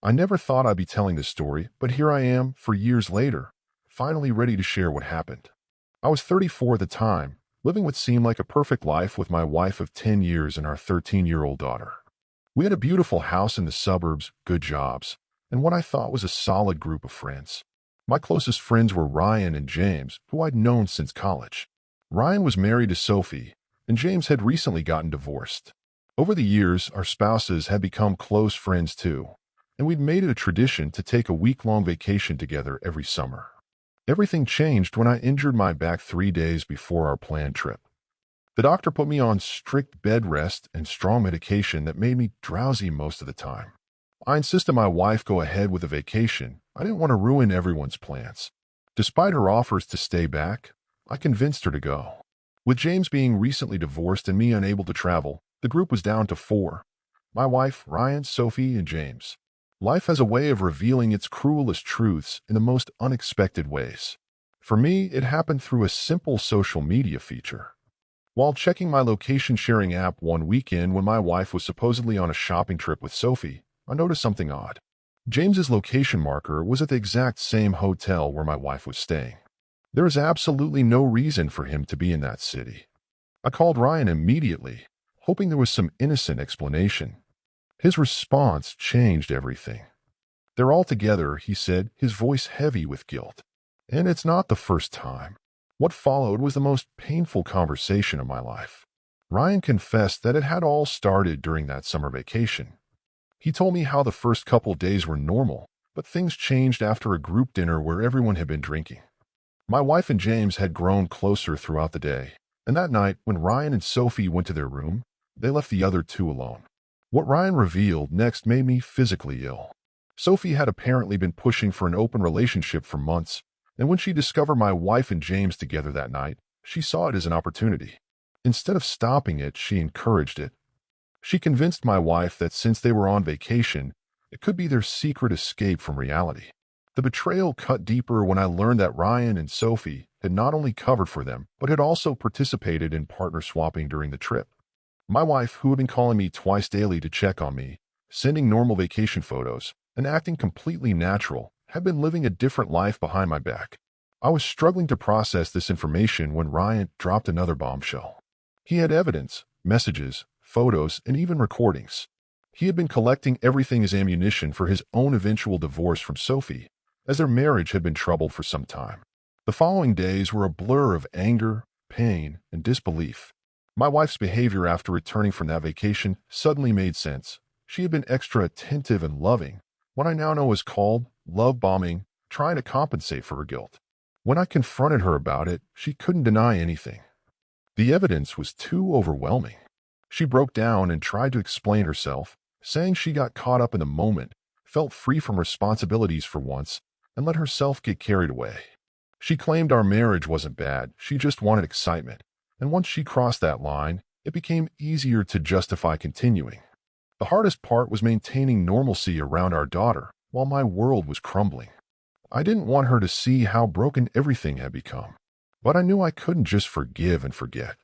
I never thought I'd be telling this story, but here I am, for years later, finally ready to share what happened. I was 34 at the time, living what seemed like a perfect life with my wife of 10 years and our 13-year-old daughter. We had a beautiful house in the suburbs, good jobs, and what I thought was a solid group of friends. My closest friends were Ryan and James, who I'd known since college. Ryan was married to Sophie, and James had recently gotten divorced. Over the years, our spouses had become close friends too, and we'd made it a tradition to take a week-long vacation together every summer. Everything changed when I injured my back 3 days before our planned trip. The doctor put me on strict bed rest and strong medication that made me drowsy most of the time. I insisted my wife go ahead with the vacation. I didn't want to ruin everyone's plans. Despite her offers to stay back, I convinced her to go. With James being recently divorced and me unable to travel, the group was down to 4. My wife, Ryan, Sophie, and James. Life has a way of revealing its cruelest truths in the most unexpected ways. For me, it happened through a simple social media feature. While checking my location-sharing app one weekend when my wife was supposedly on a shopping trip with Sophie, I noticed something odd. James's location marker was at the exact same hotel where my wife was staying. There is absolutely no reason for him to be in that city. I called Ryan immediately, hoping there was some innocent explanation. His response changed everything. "They're all together," he said, his voice heavy with guilt. And it's not the first time. What followed was the most painful conversation of my life. Ryan confessed that it had all started during that summer vacation. He told me how the first couple days were normal, but things changed after a group dinner where everyone had been drinking. My wife and James had grown closer throughout the day, and that night, when Ryan and Sophie went to their room, they left the other two alone. What Ryan revealed next made me physically ill. Sophie had apparently been pushing for an open relationship for months, and when she discovered my wife and James together that night, she saw it as an opportunity. Instead of stopping it, she encouraged it. She convinced my wife that since they were on vacation, it could be their secret escape from reality. The betrayal cut deeper when I learned that Ryan and Sophie had not only covered for them, but had also participated in partner swapping during the trip. My wife, who had been calling me twice daily to check on me, sending normal vacation photos, and acting completely natural, had been living a different life behind my back. I was struggling to process this information when Ryan dropped another bombshell. He had evidence, messages, photos, and even recordings. He had been collecting everything as ammunition for his own eventual divorce from Sophie, as their marriage had been troubled for some time. The following days were a blur of anger, pain, and disbelief. My wife's behavior after returning from that vacation suddenly made sense. She had been extra attentive and loving, what I now know is called love bombing, trying to compensate for her guilt. When I confronted her about it, she couldn't deny anything. The evidence was too overwhelming. She broke down and tried to explain herself, saying she got caught up in the moment, felt free from responsibilities for once, and let herself get carried away. She claimed our marriage wasn't bad, she just wanted excitement. And once she crossed that line, it became easier to justify continuing. The hardest part was maintaining normalcy around our daughter while my world was crumbling. I didn't want her to see how broken everything had become, but I knew I couldn't just forgive and forget.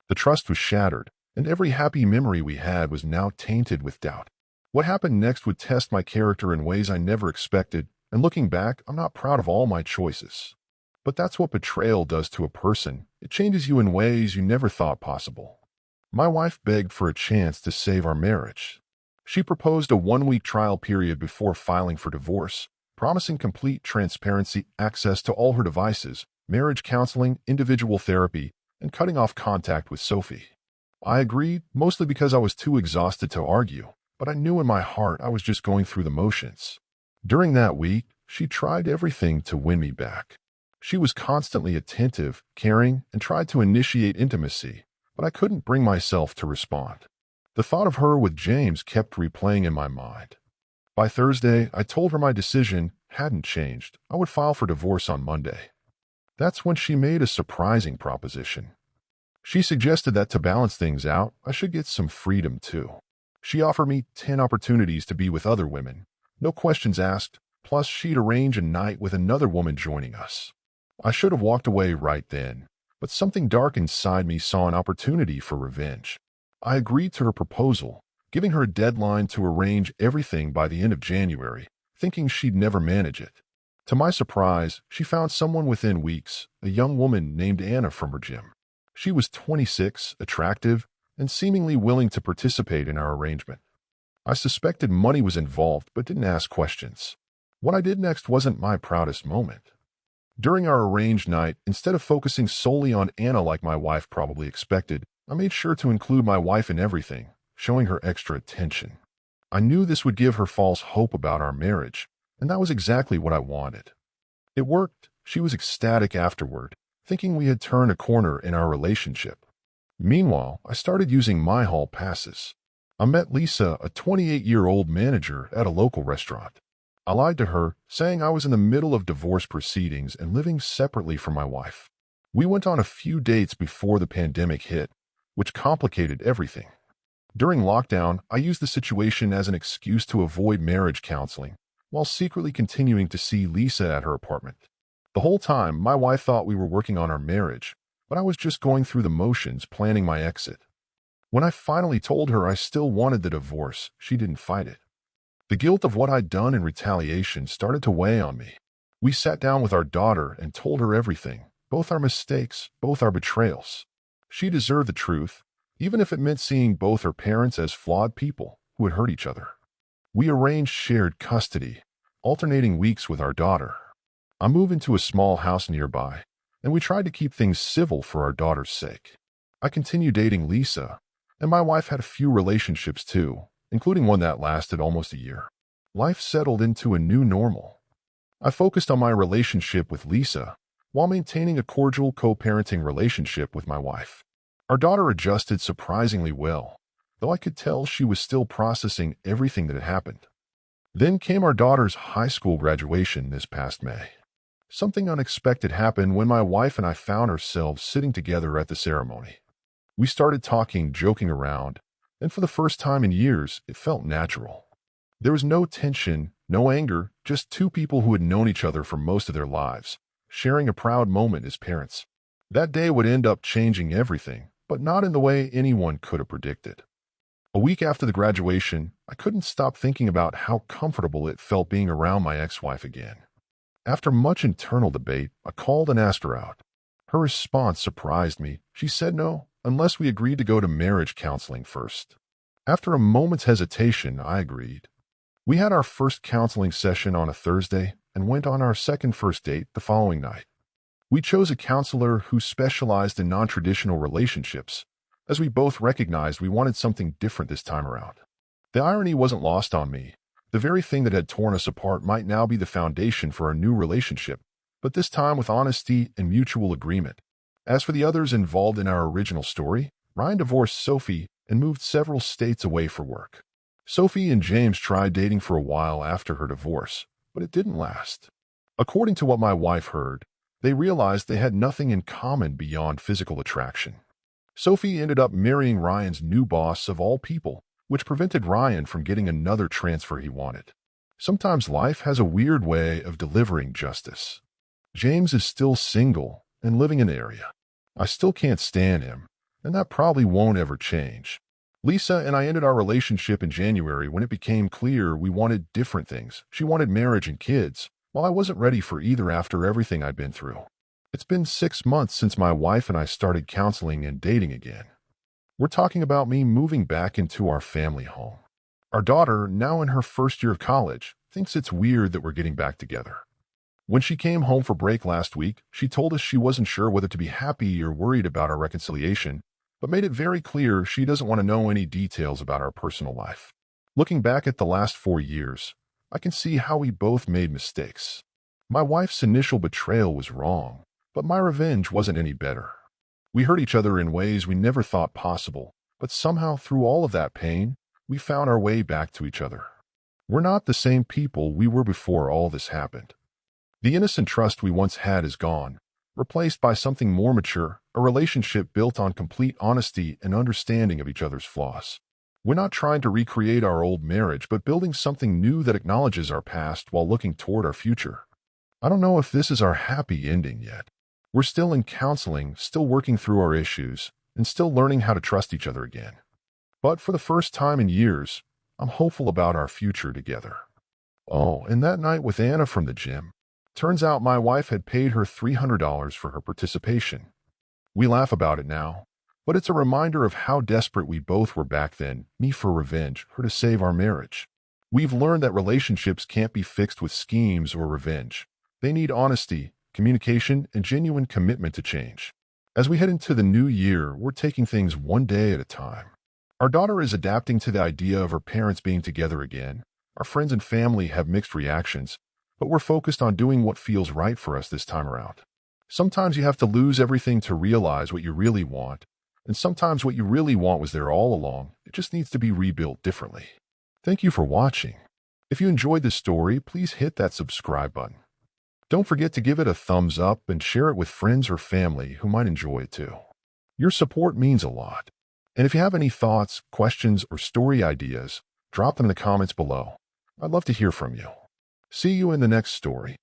The trust was shattered, and every happy memory we had was now tainted with doubt. What happened next would test my character in ways I never expected, and looking back, I'm not proud of all my choices. But that's what betrayal does to a person. It changes you in ways you never thought possible. My wife begged for a chance to save our marriage. She proposed a 1-week trial period before filing for divorce, promising complete transparency, access to all her devices, marriage counseling, individual therapy, and cutting off contact with Sophie. I agreed, mostly because I was too exhausted to argue, but I knew in my heart I was just going through the motions. During that week, she tried everything to win me back. She was constantly attentive, caring, and tried to initiate intimacy, but I couldn't bring myself to respond. The thought of her with James kept replaying in my mind. By Thursday, I told her my decision hadn't changed. I would file for divorce on Monday. That's when she made a surprising proposition. She suggested that to balance things out, I should get some freedom too. She offered me 10 opportunities to be with other women, no questions asked, plus she'd arrange a night with another woman joining us. I should have walked away right then, but something dark inside me saw an opportunity for revenge. I agreed to her proposal, giving her a deadline to arrange everything by the end of January, thinking she'd never manage it. To my surprise, she found someone within weeks, a young woman named Anna from her gym. She was 26, attractive, and seemingly willing to participate in our arrangement. I suspected money was involved but didn't ask questions. What I did next wasn't my proudest moment. During our arranged night, instead of focusing solely on Anna like my wife probably expected, I made sure to include my wife in everything, showing her extra attention. I knew this would give her false hope about our marriage, and that was exactly what I wanted. It worked. She was ecstatic afterward, thinking we had turned a corner in our relationship. Meanwhile, I started using my hall passes. I met Lisa, a 28-year-old manager at a local restaurant. I lied to her, saying I was in the middle of divorce proceedings and living separately from my wife. We went on a few dates before the pandemic hit, which complicated everything. During lockdown, I used the situation as an excuse to avoid marriage counseling, while secretly continuing to see Lisa at her apartment. The whole time, my wife thought we were working on our marriage, but I was just going through the motions planning my exit. When I finally told her I still wanted the divorce, she didn't fight it. The guilt of what I'd done in retaliation started to weigh on me. We sat down with our daughter and told her everything, both our mistakes, both our betrayals. She deserved the truth, even if it meant seeing both her parents as flawed people who had hurt each other. We arranged shared custody, alternating weeks with our daughter. I moved into a small house nearby, and we tried to keep things civil for our daughter's sake. I continued dating Lisa, and my wife had a few relationships too, including one that lasted almost a year. Life settled into a new normal. I focused on my relationship with Lisa while maintaining a cordial co-parenting relationship with my wife. Our daughter adjusted surprisingly well, though I could tell she was still processing everything that had happened. Then came our daughter's high school graduation this past May. Something unexpected happened when my wife and I found ourselves sitting together at the ceremony. We started talking, joking around, and for the first time in years, it felt natural. There was no tension, no anger, just two people who had known each other for most of their lives, sharing a proud moment as parents. That day would end up changing everything, but not in the way anyone could have predicted. A week after the graduation, I couldn't stop thinking about how comfortable it felt being around my ex-wife again. After much internal debate, I called and asked her out. Her response surprised me. She said no, unless we agreed to go to marriage counseling first. After a moment's hesitation, I agreed. We had our first counseling session on a Thursday and went on our second first date the following night. We chose a counselor who specialized in non-traditional relationships, as we both recognized we wanted something different this time around. The irony wasn't lost on me. The very thing that had torn us apart might now be the foundation for our new relationship, but this time with honesty and mutual agreement. As for the others involved in our original story, Ryan divorced Sophie and moved several states away for work. Sophie and James tried dating for a while after her divorce, but it didn't last. According to what my wife heard, they realized they had nothing in common beyond physical attraction. Sophie ended up marrying Ryan's new boss of all people, which prevented Ryan from getting another transfer he wanted. Sometimes life has a weird way of delivering justice. James is still single and living in the area. I still can't stand him, and that probably won't ever change. Lisa and I ended our relationship in January when it became clear we wanted different things. She wanted marriage and kids, while I wasn't ready for either after everything I'd been through. It's been 6 months since my wife and I started counseling and dating again. We're talking about me moving back into our family home. Our daughter, now in her first year of college, thinks it's weird that we're getting back together. When she came home for break last week, she told us she wasn't sure whether to be happy or worried about our reconciliation, but made it very clear she doesn't want to know any details about our personal life. Looking back at the last 4 years, I can see how we both made mistakes. My wife's initial betrayal was wrong, but my revenge wasn't any better. We hurt each other in ways we never thought possible, but somehow through all of that pain, we found our way back to each other. We're not the same people we were before all this happened. The innocent trust we once had is gone, replaced by something more mature, a relationship built on complete honesty and understanding of each other's flaws. We're not trying to recreate our old marriage, but building something new that acknowledges our past while looking toward our future. I don't know if this is our happy ending yet. We're still in counseling, still working through our issues, and still learning how to trust each other again. But for the first time in years, I'm hopeful about our future together. Oh, and that night with Anna from the gym. Turns out my wife had paid her $300 for her participation. We laugh about it now, but it's a reminder of how desperate we both were back then, me for revenge, her to save our marriage. We've learned that relationships can't be fixed with schemes or revenge. They need honesty, communication, and genuine commitment to change. As we head into the new year, we're taking things one day at a time. Our daughter is adapting to the idea of her parents being together again. Our friends and family have mixed reactions, but we're focused on doing what feels right for us this time around. Sometimes you have to lose everything to realize what you really want, and sometimes what you really want was there all along. It just needs to be rebuilt differently. Thank you for watching. If you enjoyed this story, please hit that subscribe button. Don't forget to give it a thumbs up and share it with friends or family who might enjoy it too. Your support means a lot. And if you have any thoughts, questions, or story ideas, drop them in the comments below. I'd love to hear from you. See you in the next story.